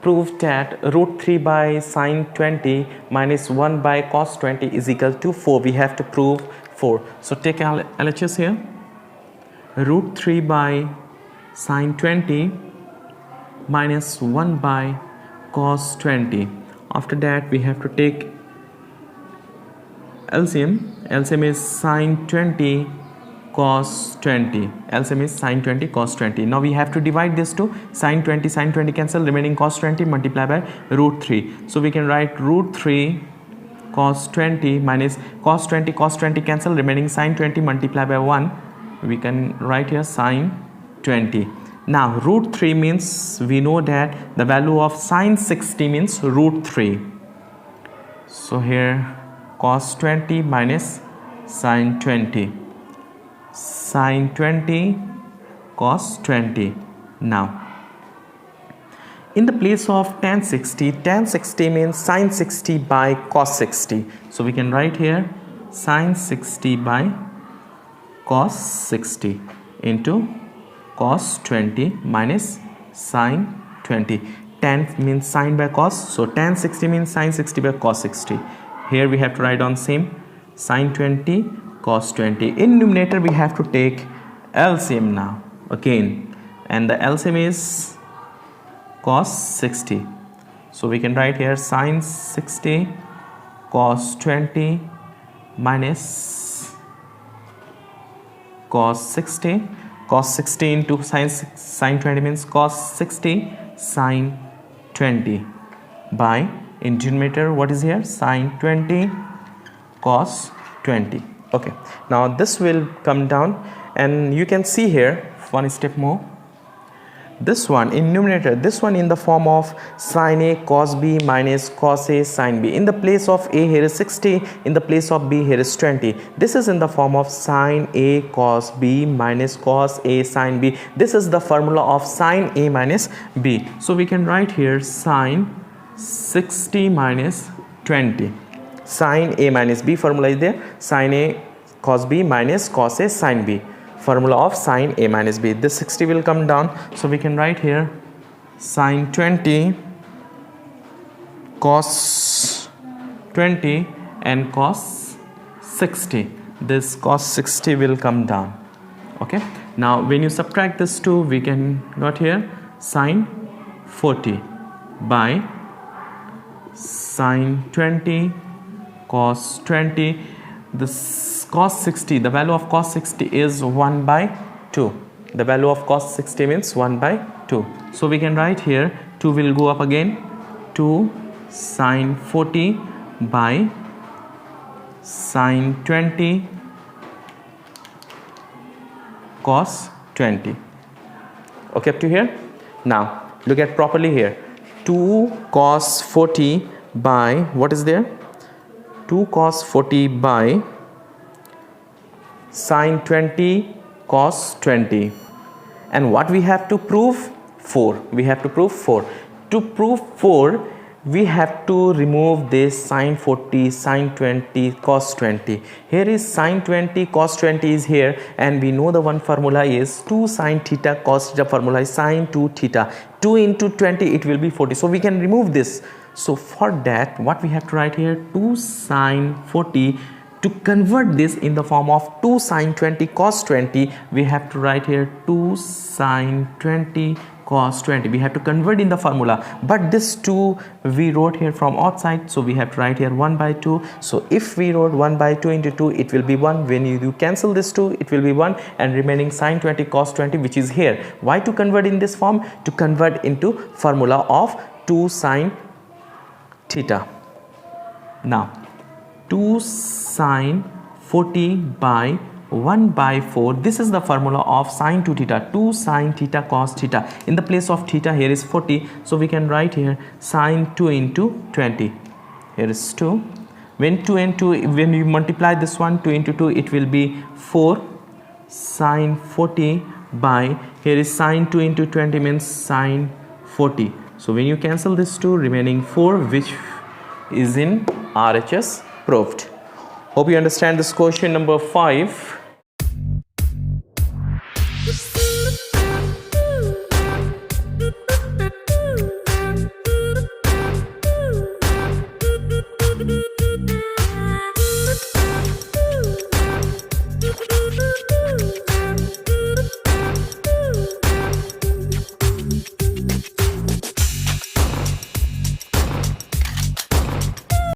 prove that root 3 by sine 20 minus 1 by cos 20 is equal to 4. We have to prove 4. So take LHS here. Root 3 by sine 20 minus 1 by cos 20. After that we have to take LCM. LCM is sine 20 cos 20. LCM is sine 20 cos 20. Now we have to divide this to sine 20 cancel, remaining cos 20 multiply by root 3. So we can write root 3 cos 20 minus cos 20 cancel, remaining sine 20 multiply by 1. We can write here sine 20. Now root 3 means we know that the value of sine 60 means root 3. So here cos 20 minus sine 20. Sine 20 cos 20. Now in the place of tan 60 means sine 60 by cos 60. So we can write here sine 60 by cos 60 into cos 20 minus sine 20. Tan means sine by cos, so tan 60 means sine 60 by cos 60. Here we have to write on same sine 20 cos 20. In numerator we have to take LCM now again, and the LCM is cos 60. So we can write here sine 60 cos 20 minus cos 60. Cos 60 into sine 20 means cos 60 sine 20 by, in denominator what is here, sine 20 cos 20. Okay, now this will come down and you can see here one step more. This one in numerator, this one in the form of sine A cos B minus cos A sine B. In the place of A here is 60, in the place of B here is 20. This is in the form of sine A cos B minus cos A sine B. This is the formula of sine A minus B. So we can write here sine 60 minus 20. Sine A minus B formula is there, sine A cos B minus cos A sine B. Formula of sine A minus B. This 60 will come down, so we can write here sine 20 cos 20 and cos 60. This cos 60 will come down. Okay, now when you subtract this 2, we can got here sine 40 by sine 20 cos 20. This cos 60, the value of cos 60 is 1 by 2. The value of cos 60 means 1 by 2. So we can write here 2 will go up again, 2 sine 40 by sine 20 cos 20. Okay, up to here. Now look at properly here, 2 cos 40 by, what is there, 2 cos 40 by sine 20 cos 20. And what we have to prove? 4. We have to prove 4. To prove 4, we have to remove this sine 40 sine 20 cos 20. Here is sine 20 cos 20 is here, and we know the one formula is 2 sine theta cos theta. Formula is sine 2 theta. 2 into 20, it will be 40. So we can remove this. So for that, what we have to write here, 2 sine 40. To convert this in the form of 2 sine 20 cos 20, we have to write here 2 sine 20 cos 20. We have to convert in the formula, but this 2 we wrote here from outside, so we have to write here 1 by 2. So if we wrote 1 by 2 into 2, it will be 1. When you cancel this 2, it will be 1, and remaining sine 20 cos 20, which is here. Why to convert in this form? To convert into formula of 2 sine theta. Now 2 sine 40 by 1 by 4. This is the formula of sine 2 theta. 2 sine theta cos theta. In the place of theta here is 40, so we can write here sine 2 into 20. Here is 2. When 2 and 2, when you multiply this one, 2 into 2, it will be 4 sine 40 by, here is sine 2 into 20 means sine 40. So when you cancel this 2, remaining 4, which is in RHS proved. Hope you understand this question number 5.